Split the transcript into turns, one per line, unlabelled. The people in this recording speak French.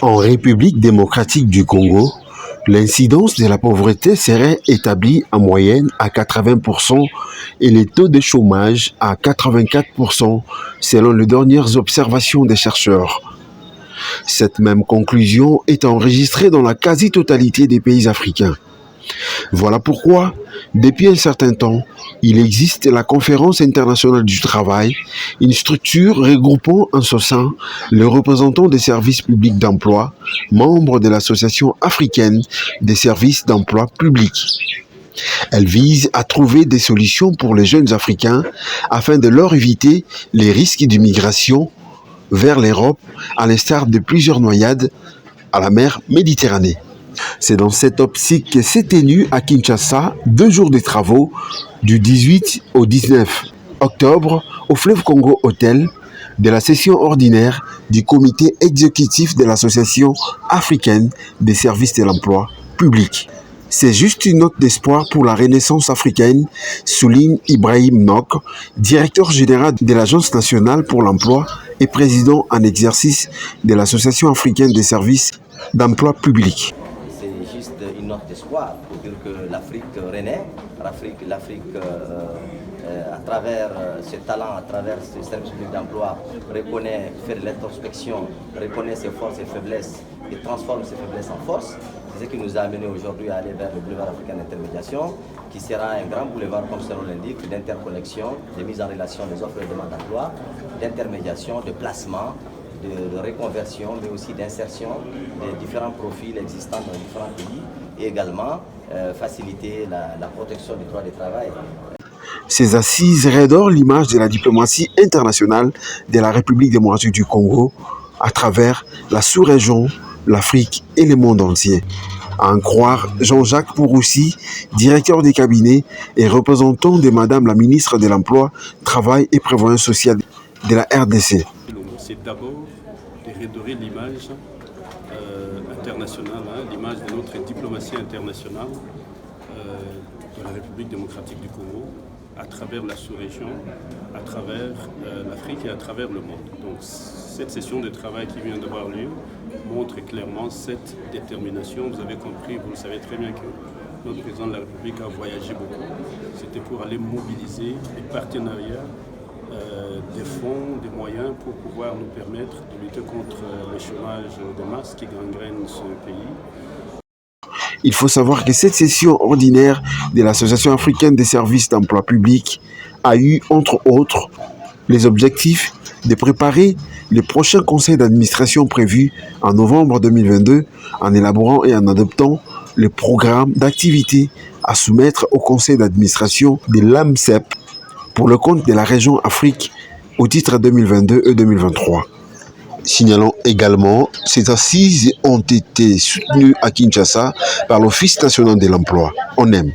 En République démocratique du Congo, l'incidence de la pauvreté serait établie en moyenne à 80% et les taux de chômage à 84% selon les dernières observations des chercheurs. Cette même conclusion est enregistrée dans la quasi-totalité des pays africains. Voilà pourquoi, depuis un certain temps, il existe la Conférence internationale du travail, une structure regroupant en son sein les représentants des services publics d'emploi, membres de l'Association africaine des services d'emploi publics. Elle vise à trouver des solutions pour les jeunes Africains afin de leur éviter les risques d'immigration vers l'Europe, à l'instar de plusieurs noyades à la mer Méditerranée. C'est dans cette optique que s'est tenu à Kinshasa 2 jours de travaux du 18 au 19 octobre au Fleuve Congo Hotel de la session ordinaire du comité exécutif de l'Association africaine des services de l'emploi public. C'est juste une note d'espoir pour la renaissance africaine, souligne Ibrahim Nok, directeur général de l'Agence nationale pour l'emploi et président en exercice de l'Association africaine des services d'emploi public.
C'est juste une note d'espoir pour dire que l'Afrique renaît, l'Afrique à travers ses talents, à travers ses services publics d'emploi, reconnaît, fait de l'introspection, reconnaît ses forces et faiblesses et transforme ses faiblesses en force. C'est ce qui nous a amené aujourd'hui à aller vers le boulevard africain d'intermédiation, qui sera un grand boulevard, comme son nom l'indique, d'interconnexion, de mise en relation des offres et demandes d'emploi, d'intermédiation, de placement, de reconversion, mais aussi d'insertion des différents profils existants dans différents pays et également faciliter la protection du droit du travail.
Ces assises redorent l'image de la diplomatie internationale de la République démocratique du Congo à travers la sous-région, l'Afrique et le monde entier. À en croire Jean-Jacques Pouroussi, directeur des cabinets et représentant de Madame la ministre de l'Emploi, Travail et Prévoyance sociale de la RDC.
C'est d'abord de redorer l'image internationale, l'image de notre diplomatie internationale de la République démocratique du Congo, à travers la sous-région, à travers l'Afrique et à travers le monde. Donc cette session de travail qui vient d'avoir lieu montre clairement cette détermination. Vous avez compris, vous le savez très bien que notre président de la République a voyagé beaucoup. C'était pour aller mobiliser des partenariats, des fonds, des moyens pour pouvoir nous permettre de lutter contre le chômage de masse qui gangrène ce pays.
Il faut savoir que cette session ordinaire de l'Association africaine des services d'emploi public a eu, entre autres, les objectifs de préparer le prochain conseil d'administration prévu en novembre 2022 en élaborant et en adoptant le programme d'activité à soumettre au conseil d'administration de l'AMCEP pour le compte de la région Afrique au titre 2022 et 2023. Signalons également, ces assises ont été soutenues à Kinshasa par l'Office national de l'emploi, ONEM.